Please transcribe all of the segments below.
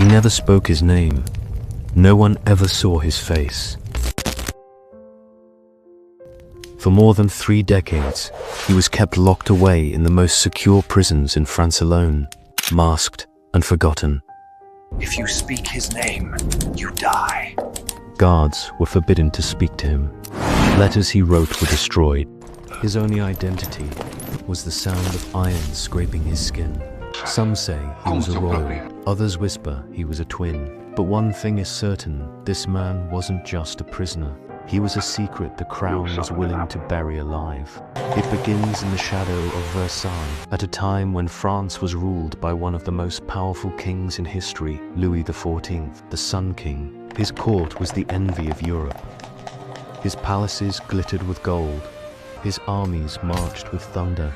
He never spoke his name. No one ever saw his face. For more than 3 decades, he was kept locked away in the most secure prisons in France alone, masked and forgotten. If you speak his name, you die. Guards were forbidden to speak to him. Letters he wrote were destroyed. His only identity was the sound of iron scraping his skin. Some say he was a royal, others whisper he was a twin. But one thing is certain, this man wasn't just a prisoner. He was a secret the crown was willing to bury alive. It begins in the shadow of Versailles, at a time when France was ruled by one of the most powerful kings in history, Louis XIV, the Sun King. His court was the envy of Europe. His palaces glittered with gold, his armies marched with thunder,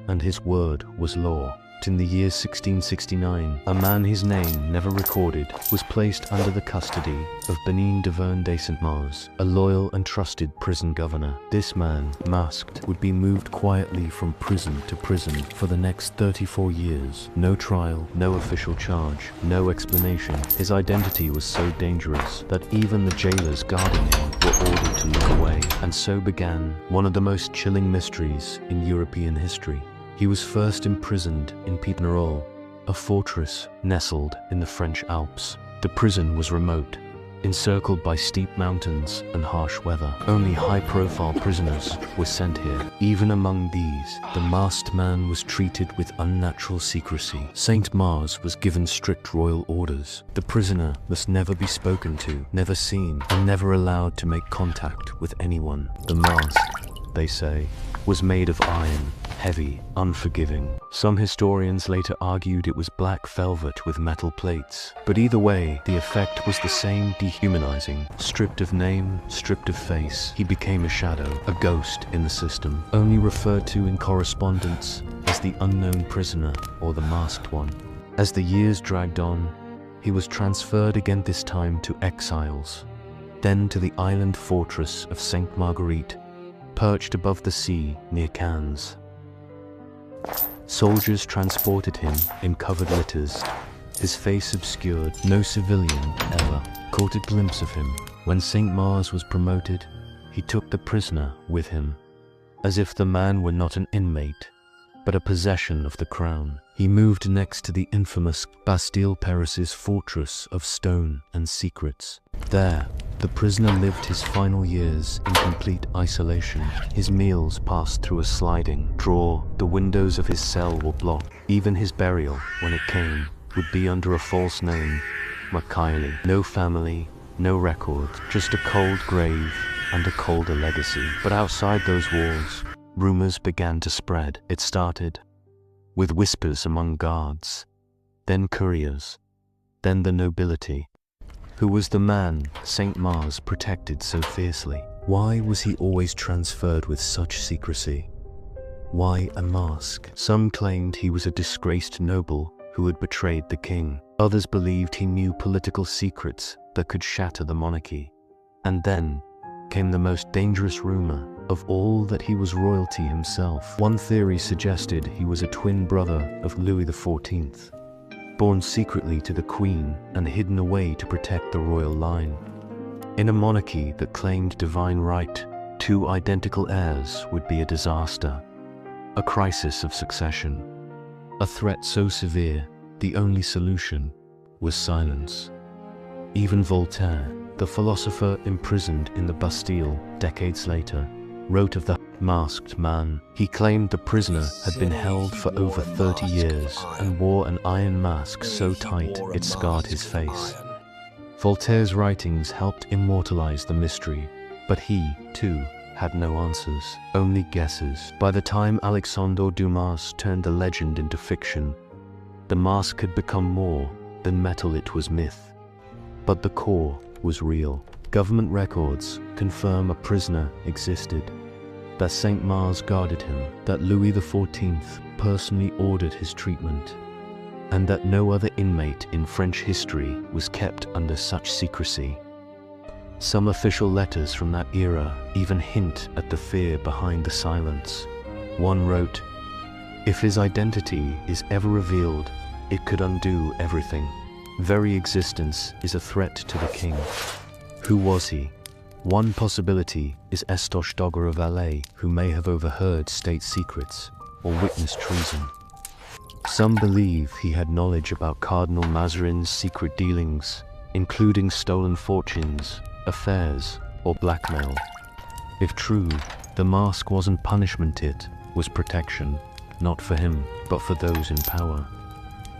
and his word was law. In the year 1669, a man his name never recorded was placed under the custody of Benin Deverne de Saint-Mars, a loyal and trusted prison governor. This man, masked, would be moved quietly from prison to prison for the next 34 years. No trial, no official charge, no explanation. His identity was so dangerous that even the jailers guarding him were ordered to look away. And so began one of the most chilling mysteries in European history. He was first imprisoned in Pignerol, a fortress nestled in the French Alps. The prison was remote, encircled by steep mountains and harsh weather. Only high-profile prisoners were sent here. Even among these, the masked man was treated with unnatural secrecy. Saint-Mars was given strict royal orders. The prisoner must never be spoken to, never seen, and never allowed to make contact with anyone. The mask, they say, was made of iron, heavy, unforgiving. Some historians later argued it was black velvet with metal plates. But either way, the effect was the same, dehumanizing. Stripped of name, stripped of face, he became a shadow, a ghost in the system, only referred to in correspondence as the unknown prisoner or the masked one. As the years dragged on, he was transferred again, this time to exiles, then to the island fortress of Sainte Marguerite, perched above the sea near Cannes. Soldiers transported him in covered litters, his face obscured. No civilian ever caught a glimpse of him. When Saint-Mars was promoted, he took the prisoner with him, as if the man were not an inmate, but a possession of the crown. He moved next to the infamous Bastille Paris's fortress of stone and secrets. There, the prisoner lived his final years in complete isolation. His meals passed through a sliding drawer. The windows of his cell were blocked. Even his burial, when it came, would be under a false name, Macaulay. No family, no record, just a cold grave and a colder legacy. But outside those walls, rumors began to spread. It started with whispers among guards, then couriers, then the nobility. Who was the man Saint-Mars protected so fiercely? Why was he always transferred with such secrecy? Why a mask? Some claimed he was a disgraced noble who had betrayed the king. Others believed he knew political secrets that could shatter the monarchy. And then came the most dangerous rumor of all, that he was royalty himself. One theory suggested he was a twin brother of Louis XIV, born secretly to the queen and hidden away to protect the royal line. In a monarchy that claimed divine right, 2 identical heirs would be a disaster, a crisis of succession, a threat so severe the only solution was silence. Even Voltaire, the philosopher imprisoned in the Bastille decades later, wrote of the masked man. He claimed the prisoner had been held for over 30 years and wore an iron mask so tight it scarred his face. Voltaire's writings helped immortalize the mystery, but he, too, had no answers, only guesses. By the time Alexandre Dumas turned the legend into fiction, the mask had become more than metal, it was myth. But the core was real. Government records confirm a prisoner existed, that Saint-Mars guarded him, that Louis XIV personally ordered his treatment, and that no other inmate in French history was kept under such secrecy. Some official letters from that era even hint at the fear behind the silence. One wrote, "If his identity is ever revealed, it could undo everything." very existence is a threat to the king. Who was he? One possibility is Estosh Dogger of Valais, who may have overheard state secrets or witnessed treason. Some believe he had knowledge about Cardinal Mazarin's secret dealings, including stolen fortunes, affairs, or blackmail. If true, the mask wasn't punishment, it was protection, not for him, but for those in power.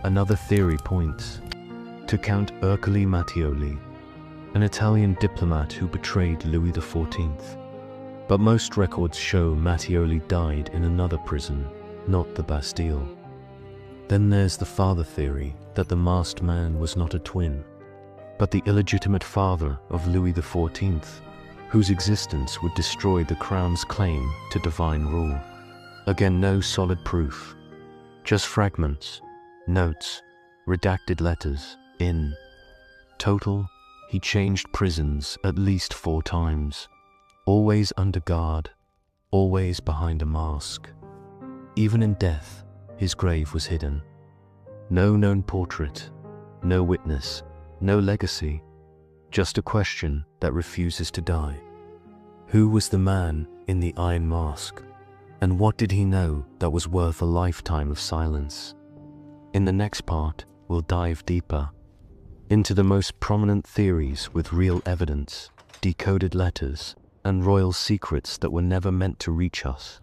Another theory points to Count Ercole Mattioli, an Italian diplomat who betrayed Louis XIV. But most records show Mattioli died in another prison, not the Bastille. Then there's the father theory that the masked man was not a twin, but the illegitimate father of Louis XIV, whose existence would destroy the crown's claim to divine rule. Again, no solid proof, just fragments, notes, redacted letters. In total, he changed prisons at least 4 times, always under guard, always behind a mask. Even in death, his grave was hidden. No known portrait, no witness, no legacy, just a question that refuses to die. Who was the man in the iron mask? And what did he know that was worth a lifetime of silence? In the next part, we'll dive deeper into the most prominent theories with real evidence, decoded letters, and royal secrets that were never meant to reach us.